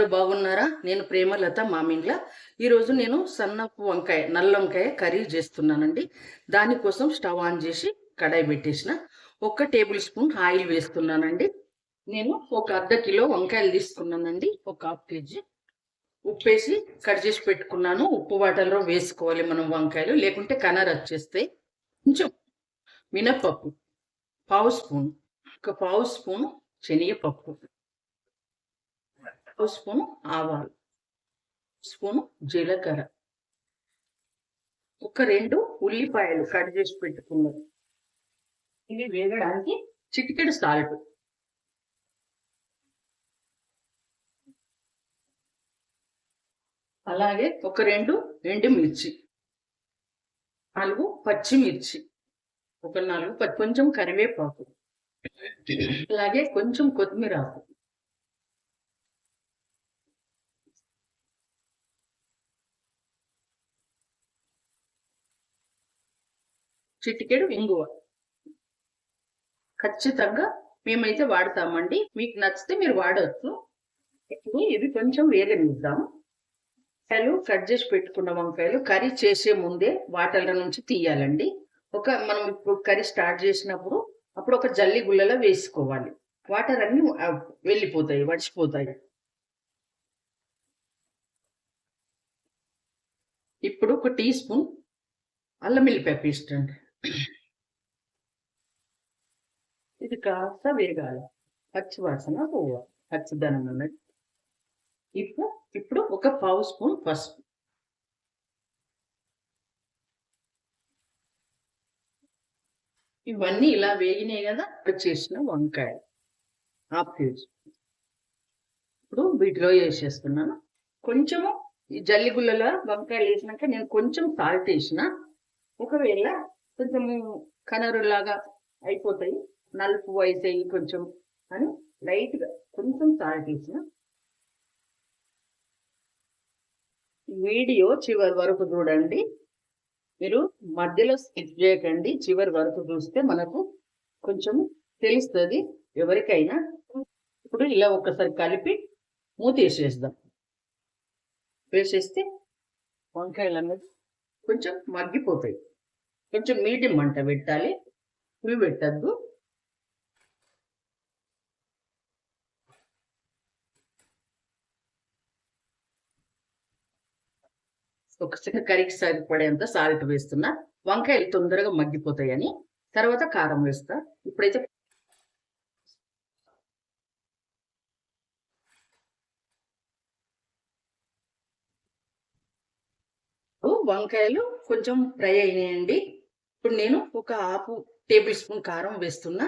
అందరూ బాగున్నారా? నేను ప్రేమలత మామిండ్ల. ఈరోజు నేను సన్నపు వంకాయ, నల్ల వంకాయ కర్రీ చేస్తున్నానండి. దానికోసం స్టవ్ ఆన్ చేసి కడాయి పెట్టేసిన. 1 టేబుల్ స్పూన్ ఆయిల్ వేస్తున్నానండి. నేను ఒక అర్ధ కిలో వంకాయలు తీసుకున్నానండి. ఒక హాఫ్ కేజీ ఉప్పేసి కట్ చేసి పెట్టుకున్నాను. ఉప్పు వాటర్లో వేసుకోవాలి మనం వంకాయలు, లేకుంటే కలర్ వచ్చేస్తాయి. కొంచెం మినప్పప్పు పావు స్పూన్, ఒక పావు స్పూన్ శనగపప్పు, పావు స్పూన్ ఆవాలు, స్పూన్ జీలకర్ర, ఒక 2 ఉల్లిపాయలు కట్ చేసి పెట్టుకున్నది. ఇవి వేగడానికి చిటికెడు సాల్ట్, అలాగే ఒక 2 ఎండుమిర్చి, 4 పచ్చిమిర్చి, ఒక 4 కొంచెం కరివేపాకు, అలాగే కొంచెం కొత్తిమీర ఆకు, చిటికెడు ఇంగువ. ఖచ్చితంగా మేమైతే వాడతామండి, మీకు నచ్చితే మీరు వాడవచ్చు. ఇప్పుడు ఇది కొంచెం వేగనిద్దాం. వంకాయలు కట్ చేసి పెట్టుకున్న వంకాయలు కర్రీ చేసే ముందే వాటర్ల నుంచి తీయాలండి. మనం ఇప్పుడు కర్రీ స్టార్ట్ చేసినప్పుడు అప్పుడు ఒక జల్లి గుళ్ళలో వేసుకోవాలి. వాటర్ అన్ని వెళ్ళిపోతాయి, వడిచిపోతాయి. ఇప్పుడు ఒక టీ స్పూన్ అల్లం వెల్లిపాయ పేస్ట్ అండి. ఇది కాస్త వేగాలి, పచ్చి వాసన పోవాలి, పచ్చిదనం ఉన్నది. ఇప్పుడు ఒక పావు స్పూన్ పసుపు, ఇవన్నీ ఇలా వేగినాయి కదా. చేసిన వంకాయ హాఫ్ కేజీ ఇప్పుడు వీటిలో వేసేస్తున్నాను. కొంచెము ఈ జల్లిగుళ్ళలో వంకాయలు వేసినాక నేను కొంచెం సాల్ట్ వేసిన. ఒకవేళ కొంచెము కనరులాగా అయిపోతాయి, నలుపు అయితాయి కొంచెం అని లైట్గా కొంచెం సాల్ట్ వేసిన. వీడియో చివరి వరకు చూడండి, మీరు మధ్యలో స్కిప్ చేయకండి. చివరి వరకు చూస్తే మనకు కొంచెం తెలుస్తుంది ఎవరికైనా. ఇప్పుడు ఇలా ఒకసారి కలిపి మూత వేసేద్దాం. వేసేస్తే వంకాయలు అన్నది కొంచెం మగ్గిపోతాయి. కొంచెం మీడియం మంట పెట్టాలి, ఫుల్ పెట్టద్దు. ఒక చిన్న కర్రీకి సరిపడేంత సాల్ట్ వేస్తున్నా, వంకాయలు తొందరగా మగ్గిపోతాయని. తర్వాత కారం వేస్తా. ఇప్పుడైతే వంకాయలు కొంచెం ఫ్రై అయినాయండి. ఇప్పుడు నేను ఒక హాఫ్ టేబుల్ స్పూన్ కారం వేస్తున్నా.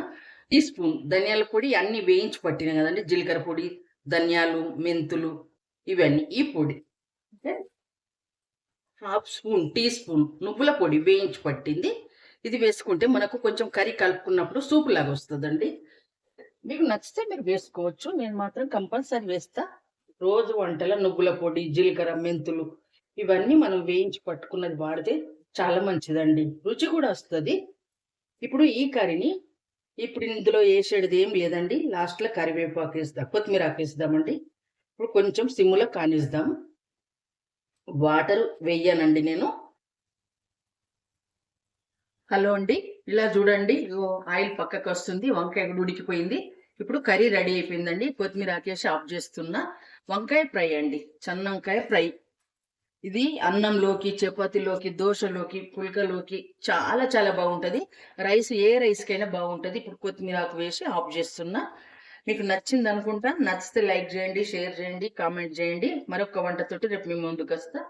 టీ స్పూన్ ధనియాల పొడి, అన్ని వేయించి పట్టిన కదండి, జీలకర్ర పొడి, ధనియాలు, మెంతులు, ఇవన్నీ ఈ పొడి. హాఫ్ స్పూన్ టీ స్పూన్ నువ్వుల పొడి వేయించి పట్టింది. ఇది వేసుకుంటే మనకు కొంచెం కర్రీ కలుపుకున్నప్పుడు సూప్ లాగా వస్తుందండి. మీకు నచ్చితే మీరు వేసుకోవచ్చు, నేను మాత్రం కంపల్సరీ వేస్తా. రోజు వంటల నువ్వుల పొడి, జీలకర్ర, మెంతులు ఇవన్నీ మనం వేయించి పట్టుకున్నది వాడితే చాలా మంచిదండి, రుచి కూడా వస్తుంది. ఇప్పుడు ఈ కర్రీని ఇప్పుడు ఇందులో వేసేది ఏం లేదండి. లాస్ట్లో కరివేపాకు వేస్తా, కొత్తిమీర వేస్తామండి. ఇప్పుడు కొంచెం సిమ్ములో కానిస్తాం. వాటర్ వేయనండి నేను. హలో అండి, ఇలా చూడండి, ఆయిల్ పక్కకు వస్తుంది, వంకాయ ఉడికిపోయింది. ఇప్పుడు కర్రీ రెడీ అయిపోయిందండి. కొత్తిమీర ఆకేసి ఆఫ్ చేస్తున్నా. వంకాయ ఫ్రై అండి, సన్న వంకాయ ఫ్రై. ఇది అన్నంలోకి, చపాతీలోకి, దోశలోకి, పుల్కలోకి చాలా చాలా బాగుంటుంది. ఏ రైస్కైనా బాగుంటుంది. ఇప్పుడు కొత్తిమీర ఆకు వేసి ఆఫ్ చేస్తున్నా. మీకు నచ్చింది అనుకుంటా. నచ్చితే లైక్ చేయండి, షేర్ చేయండి, కామెంట్ చేయండి. మరొక వంటతోటి రేపు మీ ముందుకు వస్తా.